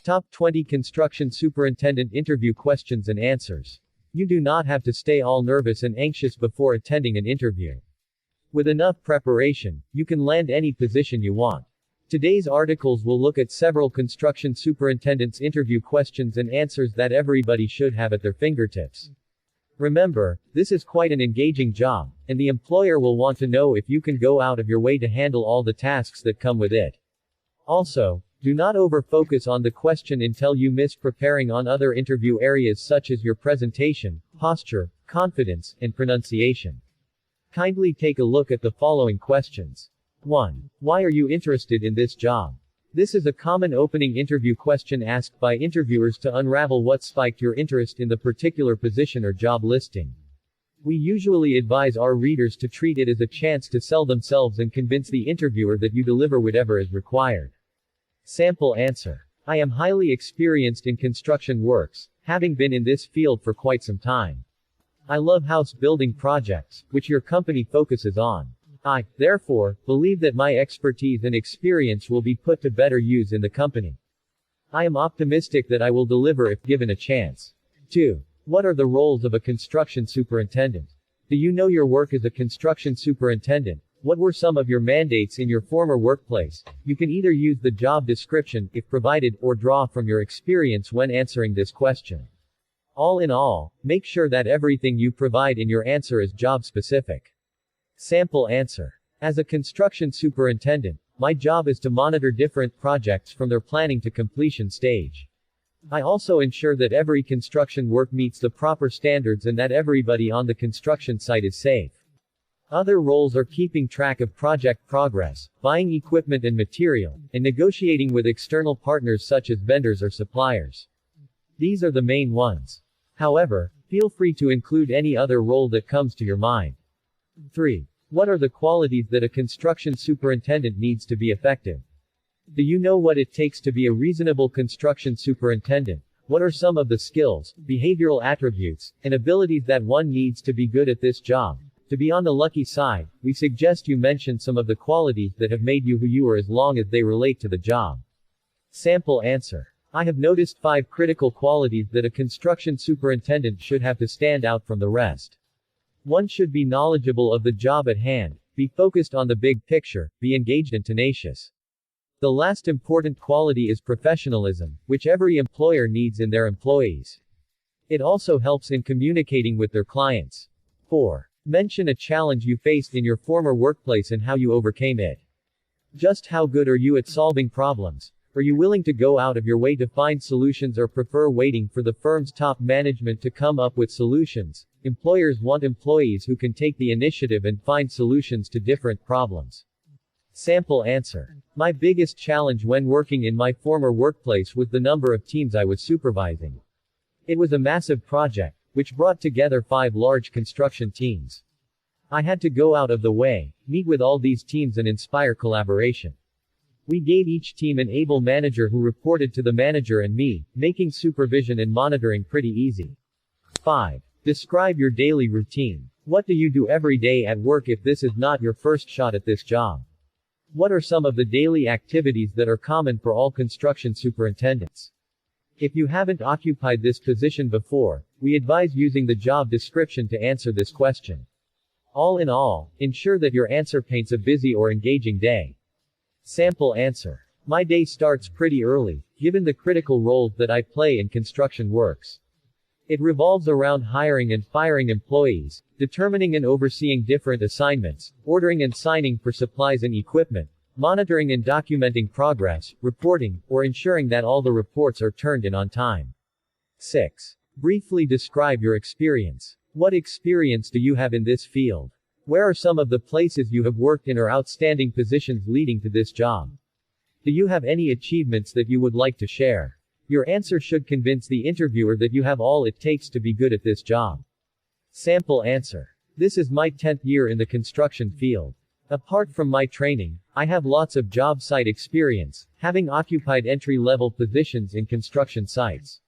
Top 20 Construction Superintendent Interview Questions and Answers. You do not have to stay all nervous and anxious before attending an interview. With enough preparation, you can land any position you want. Today's articles will look at several construction superintendents' interview questions and answers that everybody should have at their fingertips. Remember, this is quite an engaging job, and the employer will want to know if you can go out of your way to handle all the tasks that come with it. Also, do not over-focus on the question until you miss preparing on other interview areas such as your presentation, posture, confidence, and pronunciation. Kindly take a look at the following questions. 1. Why are you interested in this job? This is a common opening interview question asked by interviewers to unravel what spiked your interest in the particular position or job listing. We usually advise our readers to treat it as a chance to sell themselves and convince the interviewer that you deliver whatever is required. Sample answer. I am highly experienced in construction works, having been in this field for quite some time. I love house building projects, which your company focuses on. I, therefore, believe that my expertise and experience will be put to better use in the company. I am optimistic that I will deliver if given a chance. 2. What are the roles of a construction superintendent? Do you know your work as a construction superintendent? What were some of your mandates in your former workplace? You can either use the job description, if provided, or draw from your experience when answering this question. All in all, make sure that everything you provide in your answer is job-specific. Sample answer. As a construction superintendent, my job is to monitor different projects from their planning to completion stage. I also ensure that every construction work meets the proper standards and that everybody on the construction site is safe. Other roles are keeping track of project progress, buying equipment and material, and negotiating with external partners such as vendors or suppliers. These are the main ones. However, feel free to include any other role that comes to your mind. 3. What are the qualities that a construction superintendent needs to be effective? Do you know what it takes to be a reasonable construction superintendent? What are some of the skills, behavioral attributes, and abilities that one needs to be good at this job? To be on the lucky side, we suggest you mention some of the qualities that have made you who you are as long as they relate to the job. Sample answer. I have noticed 5 critical qualities that a construction superintendent should have to stand out from the rest. 1 should be knowledgeable of the job at hand, be focused on the big picture, be engaged and tenacious. The last important quality is professionalism, which every employer needs in their employees. It also helps in communicating with their clients. 4. Mention a challenge you faced in your former workplace and how you overcame it. Just how good are you at solving problems? Are you willing to go out of your way to find solutions or prefer waiting for the firm's top management to come up with solutions? Employers want employees who can take the initiative and find solutions to different problems. Sample answer. My biggest challenge when working in my former workplace was the number of teams I was supervising. It was a massive project, which brought together 5 large construction teams. I had to go out of the way, meet with all these teams and inspire collaboration. We gave each team an able manager who reported to the manager and me, making supervision and monitoring pretty easy. 5. Describe your daily routine. What do you do every day at work if this is not your first shot at this job? What are some of the daily activities that are common for all construction superintendents? If you haven't occupied this position before, we advise using the job description to answer this question. All in all, ensure that your answer paints a busy or engaging day. Sample answer. My day starts pretty early, given the critical roles that I play in construction works. It revolves around hiring and firing employees, determining and overseeing different assignments, ordering and signing for supplies and equipment, monitoring and documenting progress, reporting, or ensuring that all the reports are turned in on time. 6. Briefly describe your experience. What experience do you have in this field? Where are some of the places you have worked in or outstanding positions leading to this job? Do you have any achievements that you would like to share? Your answer should convince the interviewer that you have all it takes to be good at this job. Sample answer. This is my 10th year in the construction field. Apart from my training, I have lots of job site experience, having occupied entry-level positions in construction sites.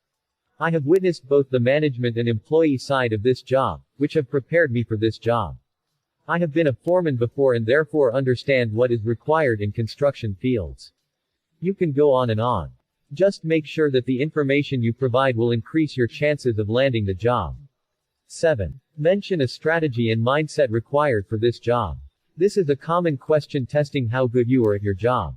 I have witnessed both the management and employee side of this job, which have prepared me for this job. I have been a foreman before and therefore understand what is required in construction fields. You can go on and on. Just make sure that the information you provide will increase your chances of landing the job. 7. Mention a strategy and mindset required for this job. This is a common question testing how good you are at your job.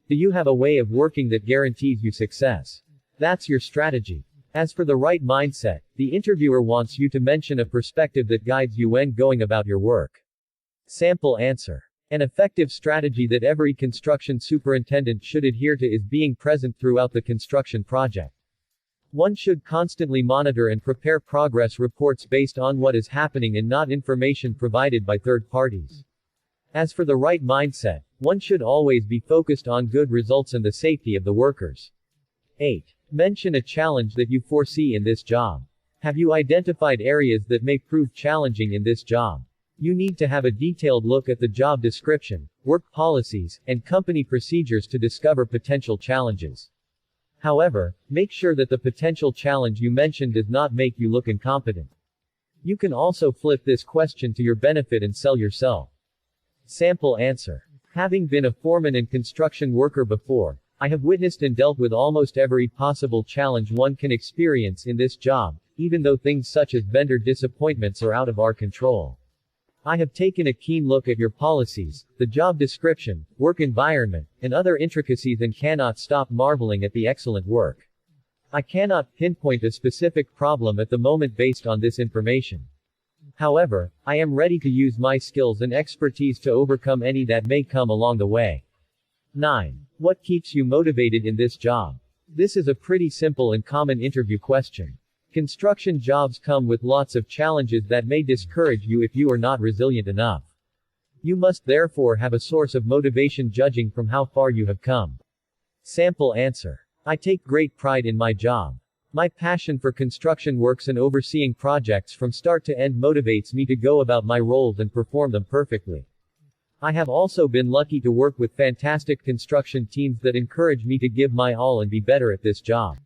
Do you have a way of working that guarantees you success? That's your strategy. As for the right mindset, the interviewer wants you to mention a perspective that guides you when going about your work. Sample answer. An effective strategy that every construction superintendent should adhere to is being present throughout the construction project. One should constantly monitor and prepare progress reports based on what is happening and not information provided by third parties. As for the right mindset, one should always be focused on good results and the safety of the workers. 8. Mention a challenge that you foresee in this job. Have you identified areas that may prove challenging in this job? You need to have a detailed look at the job description, work policies, and company procedures to discover potential challenges. However, make sure that the potential challenge you mentioned does not make you look incompetent. You can also flip this question to your benefit and sell yourself. Sample answer. Having been a foreman and construction worker before, I have witnessed and dealt with almost every possible challenge one can experience in this job, even though things such as vendor disappointments are out of our control. I have taken a keen look at your policies, the job description, work environment, and other intricacies and cannot stop marveling at the excellent work. I cannot pinpoint a specific problem at the moment based on this information. However, I am ready to use my skills and expertise to overcome any that may come along the way. 9. What keeps you motivated in this job? This is a pretty simple and common interview question. Construction jobs come with lots of challenges that may discourage you if you are not resilient enough. You must therefore have a source of motivation judging from how far you have come. Sample answer. I take great pride in my job. My passion for construction works and overseeing projects from start to end motivates me to go about my roles and perform them perfectly. I have also been lucky to work with fantastic construction teams that encourage me to give my all and be better at this job.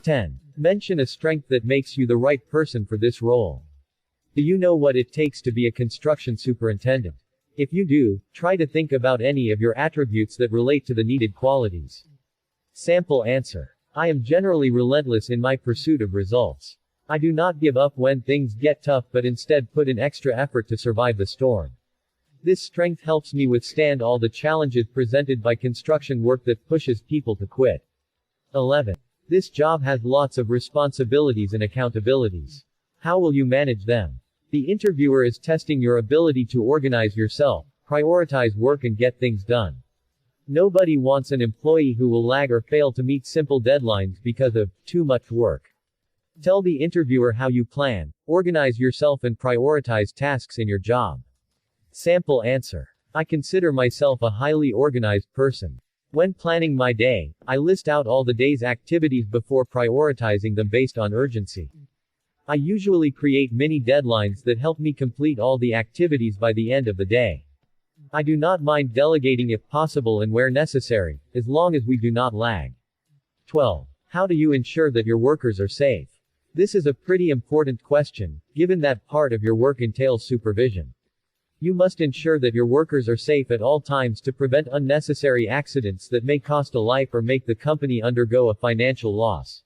10. Mention a strength that makes you the right person for this role. Do you know what it takes to be a construction superintendent? If you do, try to think about any of your attributes that relate to the needed qualities. Sample answer. I am generally relentless in my pursuit of results. I do not give up when things get tough but instead put in extra effort to survive the storm. This strength helps me withstand all the challenges presented by construction work that pushes people to quit. 11. This job has lots of responsibilities and accountabilities. How will you manage them? The interviewer is testing your ability to organize yourself, prioritize work and get things done. Nobody wants an employee who will lag or fail to meet simple deadlines because of too much work. Tell the interviewer how you plan, organize yourself and prioritize tasks in your job. Sample answer. I consider myself a highly organized person. When planning my day, I list out all the day's activities before prioritizing them based on urgency. I usually create mini deadlines that help me complete all the activities by the end of the day. I do not mind delegating if possible and where necessary, as long as we do not lag. 12. How do you ensure that your workers are safe? This is a pretty important question, given that part of your work entails supervision. You must ensure that your workers are safe at all times to prevent unnecessary accidents that may cost a life or make the company undergo a financial loss.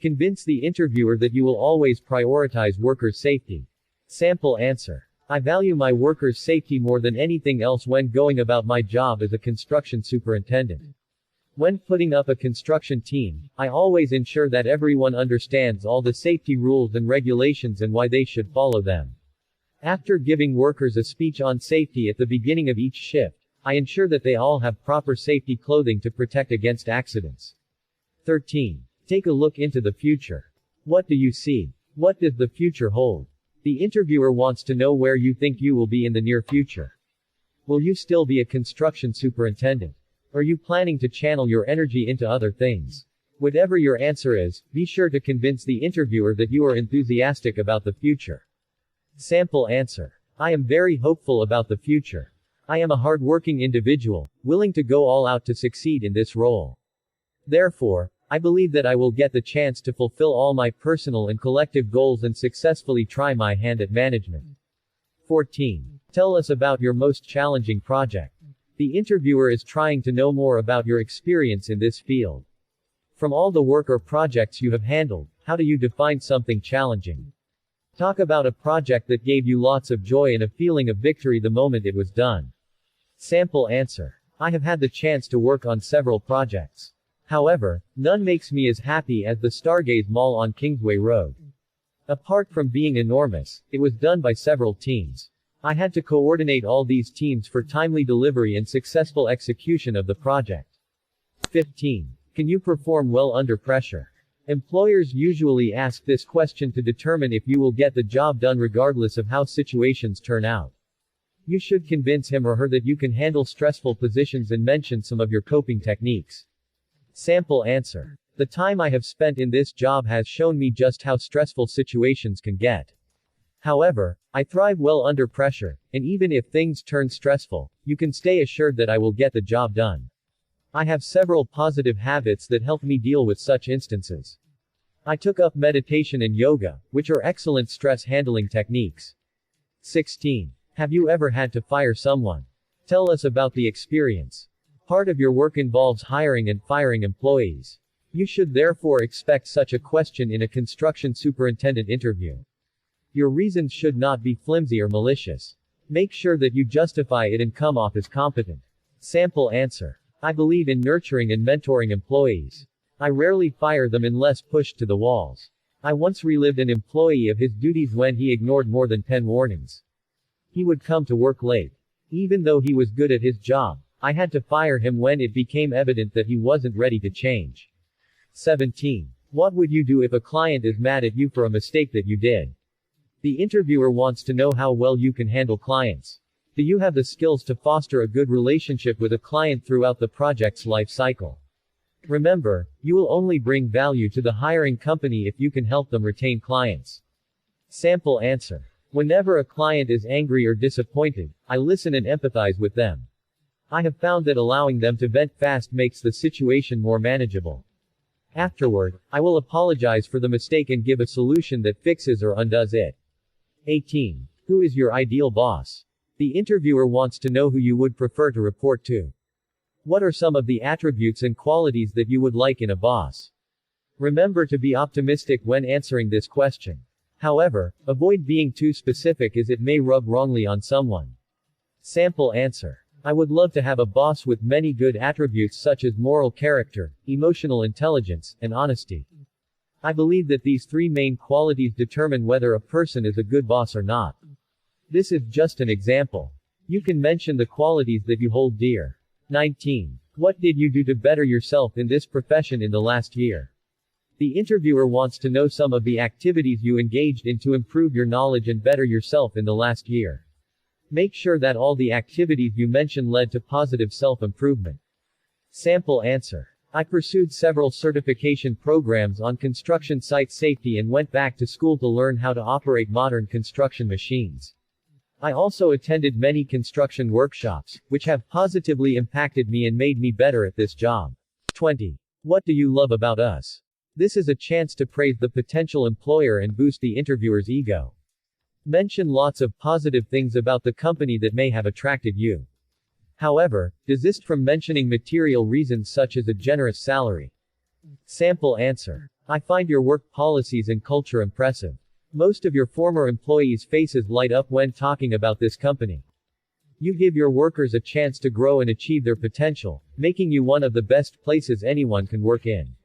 Convince the interviewer that you will always prioritize workers' safety. Sample answer. I value my workers' safety more than anything else when going about my job as a construction superintendent. When putting up a construction team, I always ensure that everyone understands all the safety rules and regulations and why they should follow them. After giving workers a speech on safety at the beginning of each shift, I ensure that they all have proper safety clothing to protect against accidents. 13. Take a look into the future. What do you see? What does the future hold? The interviewer wants to know where you think you will be in the near future. Will you still be a construction superintendent? Or are you planning to channel your energy into other things? Whatever your answer is, be sure to convince the interviewer that you are enthusiastic about the future. Sample answer. I am very hopeful about the future. I am a hardworking individual, willing to go all out to succeed in this role. Therefore, I believe that I will get the chance to fulfill all my personal and collective goals and successfully try my hand at management. 14. Tell us about your most challenging project. The interviewer is trying to know more about your experience in this field. From all the work or projects you have handled, how do you define something challenging? Talk about a project that gave you lots of joy and a feeling of victory the moment it was done. Sample answer. I have had the chance to work on several projects. However, none makes me as happy as the Stargaze Mall on Kingsway Road. Apart from being enormous, it was done by several teams. I had to coordinate all these teams for timely delivery and successful execution of the project. 15. Can you perform well under pressure? Employers usually ask this question to determine if you will get the job done regardless of how situations turn out. You should convince him or her that you can handle stressful positions and mention some of your coping techniques. Sample answer. The time I have spent in this job has shown me just how stressful situations can get. However, I thrive well under pressure, and even if things turn stressful, you can stay assured that I will get the job done. I have several positive habits that help me deal with such instances. I took up meditation and yoga, which are excellent stress handling techniques. 16. Have you ever had to fire someone? Tell us about the experience. Part of your work involves hiring and firing employees. You should therefore expect such a question in a construction superintendent interview. Your reasons should not be flimsy or malicious. Make sure that you justify it and come off as competent. Sample answer. I believe in nurturing and mentoring employees. I rarely fire them unless pushed to the walls. I once relieved an employee of his duties when he ignored more than 10 warnings. He would come to work late. Even though he was good at his job, I had to fire him when it became evident that he wasn't ready to change. 17. What would you do if a client is mad at you for a mistake that you did? The interviewer wants to know how well you can handle clients. Do you have the skills to foster a good relationship with a client throughout the project's life cycle? Remember, you will only bring value to the hiring company if you can help them retain clients. Sample answer. Whenever a client is angry or disappointed, I listen and empathize with them. I have found that allowing them to vent fast makes the situation more manageable. Afterward, I will apologize for the mistake and give a solution that fixes or undoes it. 18. Who is your ideal boss? The interviewer wants to know who you would prefer to report to. What are some of the attributes and qualities that you would like in a boss? Remember to be optimistic when answering this question. However, avoid being too specific as it may rub wrongly on someone. Sample answer. I would love to have a boss with many good attributes such as moral character, emotional intelligence, and honesty. I believe that these three main qualities determine whether a person is a good boss or not. This is just an example. You can mention the qualities that you hold dear. 19. What did you do to better yourself in this profession in the last year? The interviewer wants to know some of the activities you engaged in to improve your knowledge and better yourself in the last year. Make sure that all the activities you mention led to positive self-improvement. Sample answer. I pursued several certification programs on construction site safety and went back to school to learn how to operate modern construction machines. I also attended many construction workshops, which have positively impacted me and made me better at this job. 20. What do you love about us? This is a chance to praise the potential employer and boost the interviewer's ego. Mention lots of positive things about the company that may have attracted you. However, desist from mentioning material reasons such as a generous salary. Sample answer. I find your work policies and culture impressive. Most of your former employees' faces light up when talking about this company. You give your workers a chance to grow and achieve their potential, making you one of the best places anyone can work in.